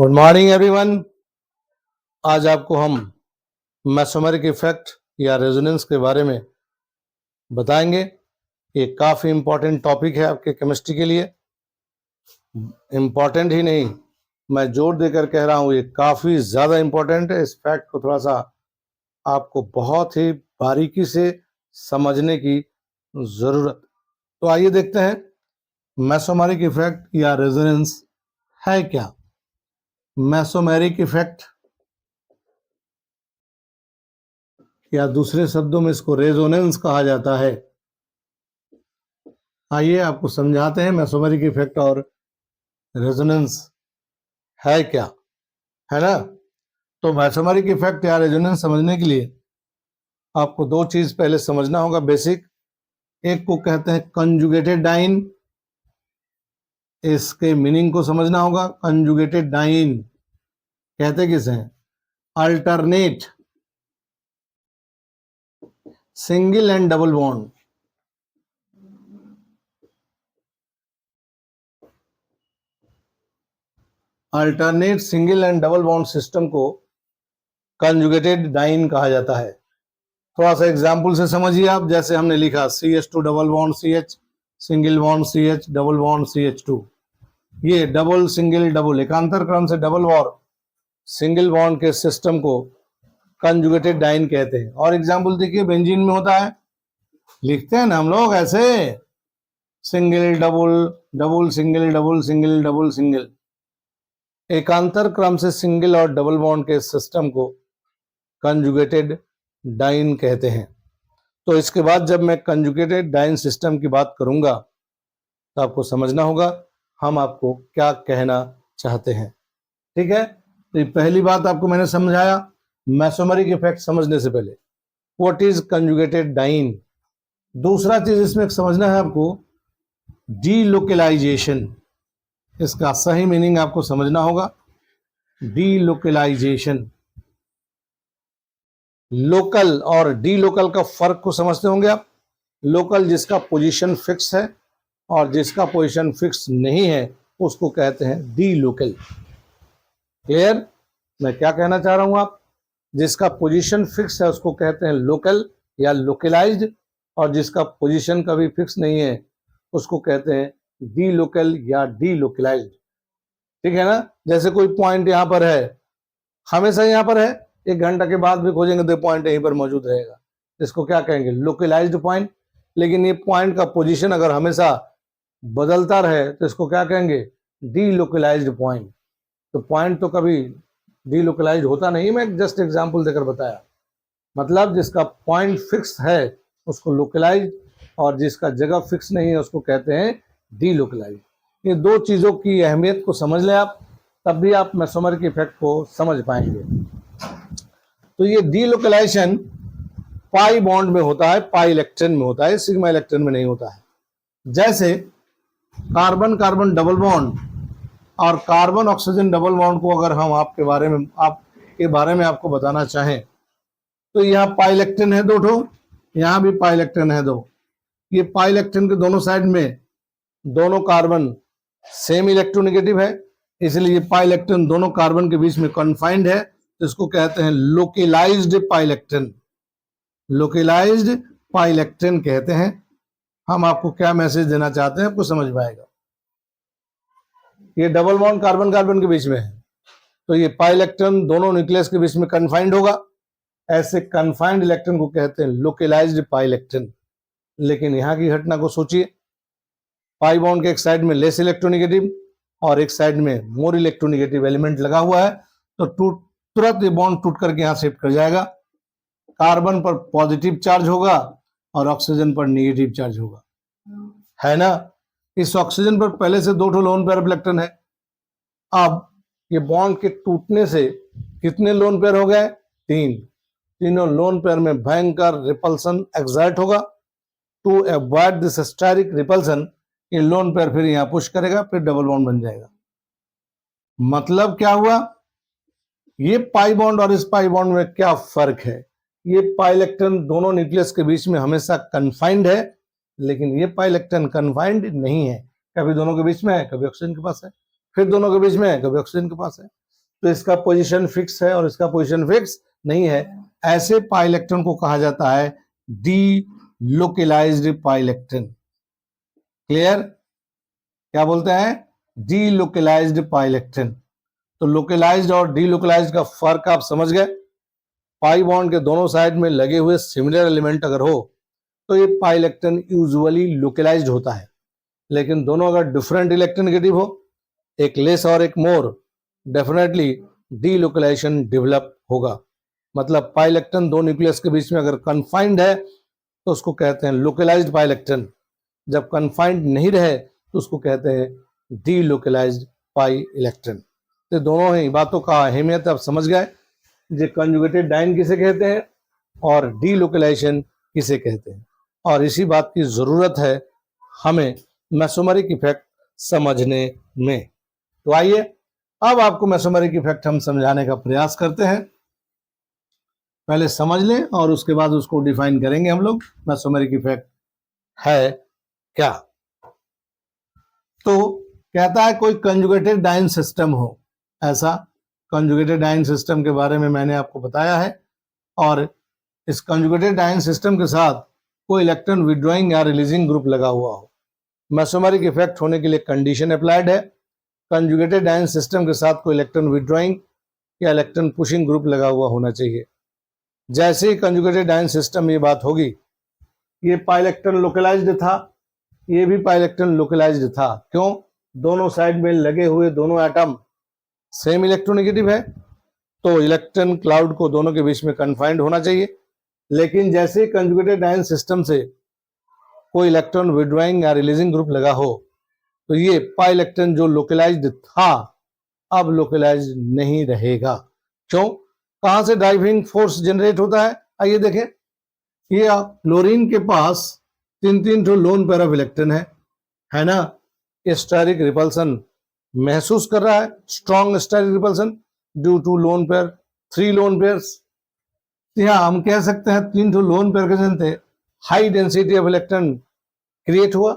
Good morning everyone. आज आपको हम मेसोमेरिक इफेक्ट या रेजोनेंस के बारे में बताएंगे। ये काफ़ी इम्पोर्टेंट टॉपिक है आपके केमिस्ट्री के लिए। इम्पोर्टेंट ही नहीं, मैं जोर देकर कह रहा हूँ, ये काफ़ी ज़्यादा इम्पोर्टेंट है। इस फैक्ट को थोड़ा सा आपको बहुत ही बारीकी से समझने की ज़रूरत। तो आइए देखते हैं मेसोमेरिक इफेक्ट या रेजोनेंस है क्या। मेसोमेरिक इफेक्ट या दूसरे शब्दों में इसको रेजोनेंस कहा जाता है। आइए आपको समझाते हैं मेसोमेरिक इफेक्ट और रेजोनेंस है क्या, है ना। तो मेसोमेरिक इफेक्ट या रेजोनेंस समझने के लिए आपको दो चीज पहले समझना होगा बेसिक। एक को कहते हैं कंजुगेटेड डाइन, इसके मीनिंग को समझना होगा। कंजुगेटेड डाइन कहते किसे हैं? Alternate single and double bond. Alternate single and double bond system को कंजुगेटेड डाइन कहा जाता है। थोड़ा सा एग्जाम्पल से समझिए आप। जैसे हमने लिखा CH2 double bond CH, single bond CH, double bond CH2। ये डबल सिंगल डबल एकांतर क्रम से डबल और सिंगल बॉन्ड के सिस्टम को कंजुगेटेड डाइन कहते हैं। और एग्जाम्पल देखिए, बेंजीन में होता है, लिखते हैं ना हम लोग ऐसे, single double, double single, double single, double single. एकांतर क्रम से सिंगल और डबल बॉन्ड के सिस्टम को कंजुगेटेड डाइन कहते हैं। तो इसके बाद जब मैं कंजुगेटेड डाइन सिस्टम की बात करूंगा तो आपको समझना होगा हम आपको क्या कहना चाहते हैं। ठीक है, तो ये पहली बात आपको मैंने समझाया मेसोमेरिक इफेक्ट समझने से पहले, व्हाट इज कंजुगेटेड डाइन। दूसरा चीज इसमें समझना है आपको, डीलोकलाइजेशन। इसका सही मीनिंग आपको समझना होगा। डीलोकलाइजेशन, लोकल और डी लोकल का फर्क को समझते होंगे आप। लोकल जिसका पोजीशन फिक्स है और जिसका पोजीशन फिक्स नहीं है उसको कहते हैं डी लोकल। क्लियर? मैं क्या कहना चाह रहा हूं, आप जिसका पोजीशन फिक्स है उसको कहते हैं लोकल या लोकलाइज्ड, और जिसका पोजीशन कभी फिक्स नहीं है उसको कहते हैं डी लोकल या डी लोकलाइज्ड। ठीक है ना। जैसे कोई पॉइंट यहां पर है, हमेशा यहां पर है, 1 घंटा के बाद भी खोजेंगे तो पॉइंट यहीं पर मौजूद रहेगा, इसको क्या कहेंगे? Localized point. लेकिन ये पॉइंट का पोजीशन अगर हमेशा बदलता रहे तो इसको क्या कहेंगे? Delocalised point. तो पॉइंट तो कभी डीलोकलाइज्ड होता नहीं, मैं जस्ट एग्जांपल देकर बताया। मतलब जिसका पॉइंट फिक्स है उसको लोकलाइज्ड, और जिसका जगह फिक्स नहीं है उसको कहते हैं डीलोकलाइज्ड। ये दो चीजों की अहमियत को समझ लें आप, तब भी आप मेसोमेरिक इफेक्ट को समझ पाएंगे। तो ये डीलोकलाइजेशन पाई बॉन्ड में होता है, पाई इलेक्ट्रॉन में होता है, सिग्मा इलेक्ट्रॉन में नहीं होता है। जैसे कार्बन कार्बन डबल बॉन्ड और कार्बन ऑक्सीजन डबल बॉन्ड को अगर हम आपके बारे में आपको बताना चाहें तो यहाँ पाई इलेक्ट्रॉन है 2 ठो, यहाँ भी पाई इलेक्ट्रॉन है 2। ये पाई इलेक्ट्रॉन के दोनों साइड में दोनों कार्बन सेम इलेक्ट्रोनेगेटिव है, इसलिए पाई इलेक्ट्रॉन दोनों कार्बन के बीच में कन्फाइंड है, तो इसको कहते हैं localized pi electron. Localized pi electron कहते हैं। हम आपको क्या मैसेज देना चाहते हैं आपको समझ में आएगा। ये डबल बॉन्ड कार्बन कार्बन के बीच में है, तो ये पाई इलेक्ट्रॉन दोनों न्यूक्लियस के बीच में कन्फाइंड होगा। ऐसे कन्फाइंड इलेक्ट्रॉन को कहते हैं लोकलाइज्ड पाई इलेक्ट्रॉन। लेकिन यहां की घटना को सोचिए, पाई बॉन्ड के एक साइड में लेस इलेक्ट्रोनेगेटिव और एक साइड में मोर इलेक्ट्रोनेगेटिव एलिमेंट लगा हुआ है, तो तुरंत ये बॉन्ड टूट करके यहां शिफ्ट कर जाएगा। कार्बन पर पॉजिटिव चार्ज होगा और ऑक्सीजन पर नेगेटिव चार्ज होगा, है ना। इस ऑक्सीजन पर पहले से 2 ठो लोन पेयर ऑफ इलेक्ट्रॉन है। अब ये बॉन्ड के टूटने से कितने लोन पेयर हो गए? 3। तीनों लोन पेयर में भयंकर रिपल्सन एक्सर्ट होगा। To avoid this steric repulsion ये लोन पेयर फिर यहां पुश करेगा, फिर डबल बॉन्ड बन जाएगा। मतलब क्या हुआ? ये पाई बॉन्ड और इस पाई बॉन्ड में क्या फर्क है? ये पाई इलेक्ट्रॉन दोनों न्यूक्लियस के बीच में हमेशा कन्फाइंड है, लेकिन ये पाई इलेक्ट्रॉन कन्फाइंड नहीं है। कभी दोनों के बीच में है, कभी ऑक्सीजन के पास है, फिर दोनों के बीच में है, कभी ऑक्सीजन के पास है। तो इसका पोजीशन फिक्स है और इसका पोजीशन फिक्स नहीं है। ऐसे पाई इलेक्ट्रॉन को कहा जाता है delocalized pi electron. Clear? क्या बोलते हैं? Delocalized pi electron. तो लोकलाइज्ड और डी लोकलाइज्ड का फर्क आप समझ गए। पाई बॉन्ड के दोनों साइड में लगे हुए सिमिलर एलिमेंट अगर हो तो ये पाई इलेक्ट्रॉन यूजुअली लोकलाइज्ड होता है, लेकिन दोनों अगर डिफरेंट इलेक्ट्रोनेगेटिव हो, एक लेस और एक मोर, डेफिनेटली डी लोकलाइजेशन डेवलप होगा। मतलब पाई इलेक्ट्रॉन दो न्यूक्लियस के बीच में अगर कन्फाइंड है तो उसको कहते हैं लोकलाइज्ड पाई इलेक्ट्रॉन, जब कन्फाइंड नहीं रहे तो उसको कहते हैं डी लोकलाइज्ड पाई इलेक्ट्रॉन। तो दोनों ही बातों का अहमियत आप समझ गए। जो कंजुगेटेड डाइन किसे कहते हैं और डी लोकलाइजेशन किसे कहते हैं, और इसी बात की जरूरत है हमें मेसोमेरिक इफेक्ट समझने में। तो आइए अब आपको मेसोमेरिक इफेक्ट हम समझाने का प्रयास करते हैं। पहले समझ लें और उसके बाद उसको डिफाइन करेंगे हम लोग मेसोमेरिक इफेक्ट है क्या। तो कहता है कोई कंजुगेटेड डाइन सिस्टम हो, ऐसा कंजुगेटेड डाइन सिस्टम के बारे में मैंने आपको बताया है, और इस कंजुगेटेड डाइन सिस्टम के साथ कोई इलेक्ट्रॉन विड्रॉइंग या रिलीजिंग ग्रुप लगा हुआ हो। मेसोमेरिक इफेक्ट होने के लिए कंडीशन अप्लाइड है, कंजुगेटेड डाइन सिस्टम के साथ कोई इलेक्ट्रॉन विड्रॉइंग या इलेक्ट्रॉन पुशिंग ग्रुप लगा हुआ होना चाहिए। जैसे ही कंजुगेटेड डाइन सिस्टम ये बात होगी, ये पाई इलेक्ट्रॉन लोकलाइज्ड था, ये भी पाई इलेक्ट्रॉन लोकलाइज्ड था। क्यों? दोनों साइड में लगे हुए दोनों एटम सेम इलेक्ट्रोनेगेटिव है, तो इलेक्ट्रॉन क्लाउड को दोनों के बीच में कन्फाइंड होना चाहिए। लेकिन जैसे कंजुगेटेड डाइन सिस्टम से कोई इलेक्ट्रॉन विड्रॉइंग या रिलीजिंग ग्रुप लगा हो तो ये पाई इलेक्ट्रॉन जो लोकलाइज्ड था अब लोकलाइज्ड नहीं रहेगा। क्यों? कहां से ड्राइविंग फोर्स जनरेट होता है? आइए देखें। ये क्लोरीन के पास तीन तीन ठो लोन पेयर ऑफ इलेक्ट्रॉन है ना। स्टेरिक रिपल्सन महसूस कर रहा है, strong steric repulsion due to lone pair, 3 lone pairs. यहाँ हम कह सकते हैं 3 ठो लोन पेयर के चलते high density of electron create हुआ,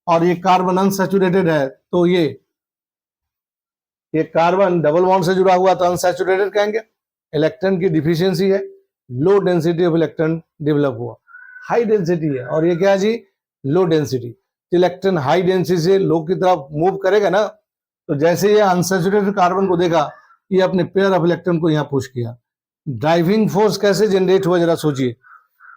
और ये कार्बन अनसैचुरेटेड है तो ये कार्बन डबल बॉन्ड से जुड़ा हुआ तो अनसैचुरेटेड कहेंगे। इलेक्ट्रॉन की डिफिशियंसी है, low density of electron develop हुआ। हाई डेंसिटी है और ये क्या है जी? Low density. Electron high density से लो की तरफ मूव करेगा ना, तो जैसे ये अनसैचुरेटेड कार्बन को देखा, ये अपने पेयर ऑफ इलेक्ट्रॉन को यहाँ पुश किया। ड्राइविंग फोर्स कैसे जनरेट हुआ जरा सोचिए।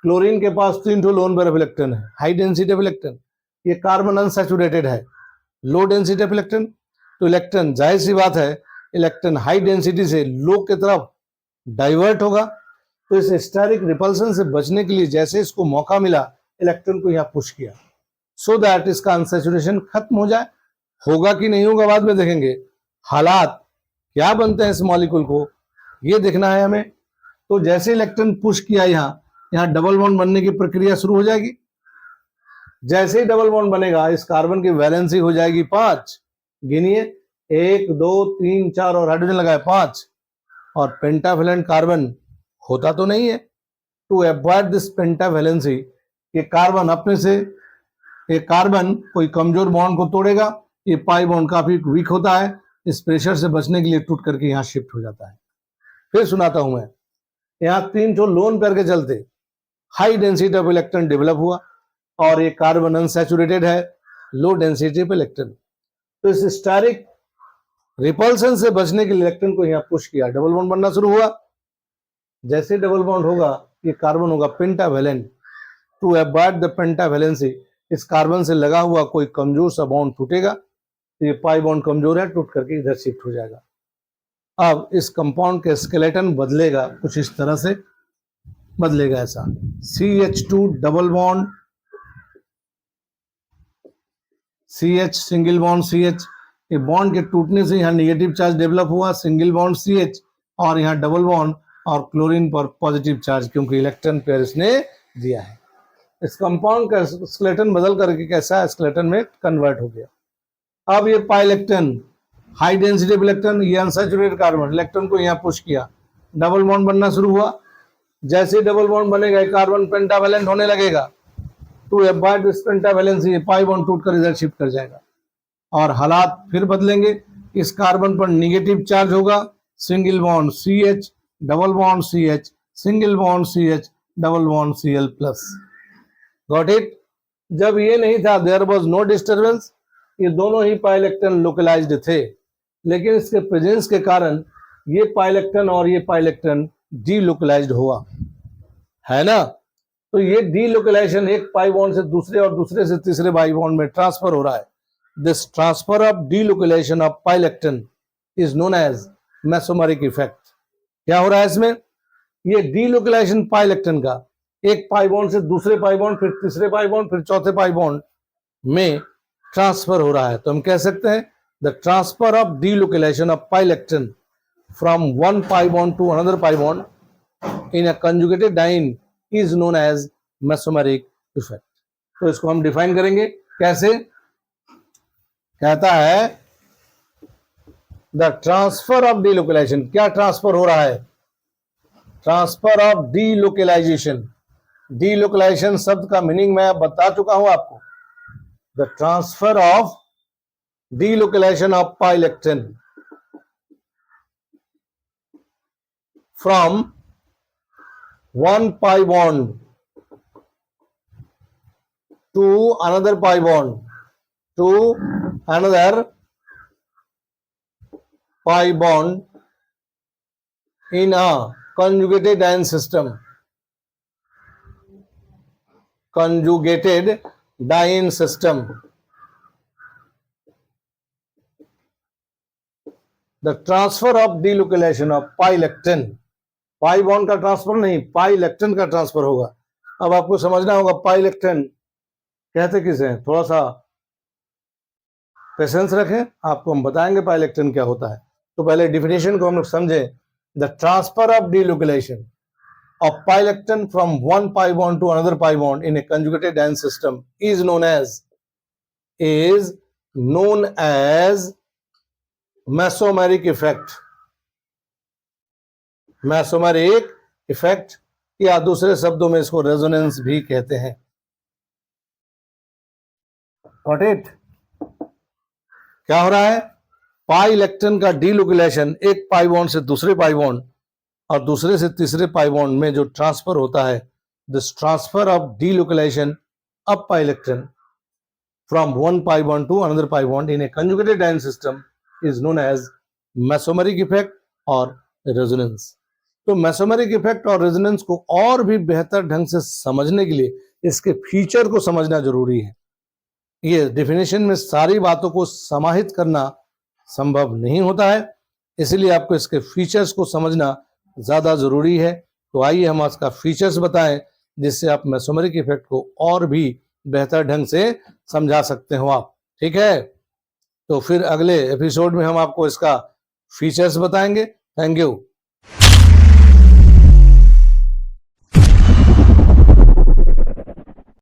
क्लोरीन के पास 3 ठो लोन पेयर ऑफ इलेक्ट्रॉन है, हाई डेंसिटी ऑफ इलेक्ट्रॉन, ये कार्बन अनसैचुरेटेड है, लो डेंसिटी ऑफ इलेक्ट्रॉन। तो इलेक्ट्रॉन, जाहिर सी बात है, इलेक्ट्रॉन हाई डेंसिटी से लो की तरफ डाइवर्ट होगा। तो इस स्टेरिक रिपल्सन से बचने के लिए जैसे इसको मौका मिला, इलेक्ट्रॉन को यहाँ पुश किया सो दैट इसका अनसैचुरेशन खत्म हो जाए। होगा कि नहीं होगा बाद में देखेंगे। हालात क्या बनते हैं इस मॉलिक्यूल को ये देखना है हमें। तो जैसे इलेक्ट्रॉन पुश किया, यहाँ डबल बॉन्ड बनने की प्रक्रिया शुरू हो जाएगी। जैसे ही डबल बॉन्ड बनेगा, इस कार्बन की वैलेंसी हो जाएगी 5। गिनिए, 1 2 3 4 और हाइड्रोजन लगाए 5, और पेंटावेलेंट कार्बन होता तो नहीं है। टू अवॉइड दिस पेंटावेलेंसी, ये कार्बन अपने से, ये कार्बन कोई कमजोर बॉन्ड को तोड़ेगा। ये पाई बॉन्ड काफी वीक होता है, इस प्रेशर से बचने के लिए टूट करके यहाँ शिफ्ट हो जाता है। फिर सुनाता हूं मैं। यहाँ 3 ठो लोन पेयर के चलते high density of electron develop हुआ, और ये कार्बन अनसैचुरेटेड है, लो डेंसिटी ऑफ इलेक्ट्रॉन। तो इस स्टेरिक रिपल्सन से बचने के लिए इलेक्ट्रॉन को यहाँ पुश किया, डबल बॉन्ड बनना शुरू हुआ। जैसे डबल बॉन्ड होगा, ये कार्बन होगा पेंटावेलेंट। टू अवॉइड द पेंटावेलेंसी, इस कार्बन से लगा हुआ कोई कमजोर सा बॉन्ड टूटेगा, तो ये पाई बॉन्ड कमजोर है, टूट करके इधर शिफ्ट हो जाएगा। अब इस कंपाउंड के स्केलेटन बदलेगा, कुछ इस तरह से बदलेगा ऐसा। CH2 double bond, CH single bond CH, ये बॉन्ड के टूटने से यहाँ नेगेटिव चार्ज डेवलप हुआ, सिंगल बॉन्ड CH, और यहाँ डबल बॉन्ड और क्लोरीन पर पॉजिटिव चार्ज, क्योंकि इलेक्ट्रॉन पेयर इसने दिया है। इस कंपाउंड का स्केलेटन बदल करके कैसा स्केलेटन में कन्वर्ट हो गया। अब ये pi electron, high density electron, ये अनसैचुरेटेड कार्बन, इलेक्ट्रॉन को यहाँ पुश किया, डबल बॉन्ड बनना शुरू हुआ। जैसे डबल बॉन्ड बनेगा, कार्बन पेंटावेलेंट होने लगेगा। To avoid this pentavalency, pi bond टूटकर इधर शिफ्ट कर जाएगा, और हालात फिर बदलेंगे। इस कार्बन पर नेगेटिव चार्ज होगा, single bond CH, double bond CH, single bond CH, double bond Cl plus. Got it? जब ये नहीं था, देयर वाज नो डिस्टर्बेंस, ये दोनों ही पाइलेक्टन लोकलाइज्ड थे, लेकिन इसके प्रेजेंस के कारण ये पाइलेक्टन और ये पाइलेक्टन डीलोकलाइज्ड हुआ, है ना। तो ये डीलोकलाइजेशन एक पाई बॉन्ड से दूसरे और दूसरे से तीसरे पाई बॉन्ड में ट्रांसफर हो रहा है। This transfer of delocalisation of pi electron is known as mesomeric effect. क्या हो रहा है इसमें? ये डीलोकलाइजेशन पाइलेक्टन का एक पाई बॉन्ड से दूसरे पाई बॉन्ड, फिर तीसरे पाई बॉन्ड, फिर चौथे पाई बॉन्ड में ट्रांसफर हो रहा है। तो हम कह सकते हैं the transfer of delocalisation of pi electron from one pi bond to another pi bond in a conjugated diene is known as mesomeric effect. तो इसको हम डिफाइन करेंगे कैसे? कहता है द ट्रांसफर ऑफ डीलोकलाइजेशन। क्या ट्रांसफर हो रहा है? Transfer of delocalisation. डीलोकलाइजेशन शब्द का मीनिंग मैं बता चुका हूं आपको। The transfer of delocalisation of pi electron from one pi bond to another pi bond to another pi bond in a conjugated diene system. Conjugated diene system. The transfer of delocalization of pilectin. Pi bond का transfer नहीं, पाइलेक्टन का transfer होगा। अब आपको समझना होगा पाइलेक्टन कहते किसे हैं, थोड़ा सा पेशेंस रखें, आपको हम बताएंगे पाइलेक्टन क्या होता है। तो पहले डिफिनेशन को हम लोग समझें। The transfer of delocalisation of pi electron from one pi bond to another pi bond in a conjugated diene system is known as mesomeric effect. Mesomeric effect, या दूसरे शब्दों में इसको रेजोनेंस भी कहते हैं। Got it? क्या हो रहा है? पाइलेक्टन का डीलोकलाइजेशन एक पाई बॉन्ड से दूसरे पाई बॉन्ड और दूसरे से तीसरे पाई बॉन्ड में जो ट्रांसफर होता है, this transfer of delocalisation of pi electron from one pi bond to another pi bond in a conjugated diene system is known as mesomeric effect और रेजोनेंस। तो मेसोमेरिक इफेक्ट और रेजोनेंस को और भी बेहतर ढंग से समझने के लिए इसके फीचर को समझना जरूरी है। ये डेफिनेशन में सारी बातों को समाहित करना संभव नहीं होता है, इसलिए आपको इसके फीचर्स को समझना ज्यादा जरूरी है। तो आइए हम इसका फीचर्स बताएं, जिससे आप मेसोमेरिक इफेक्ट को और भी बेहतर ढंग से समझा सकते हो आप। ठीक है, तो फिर अगले एपिसोड में हम आपको इसका फीचर्स बताएंगे। Thank you.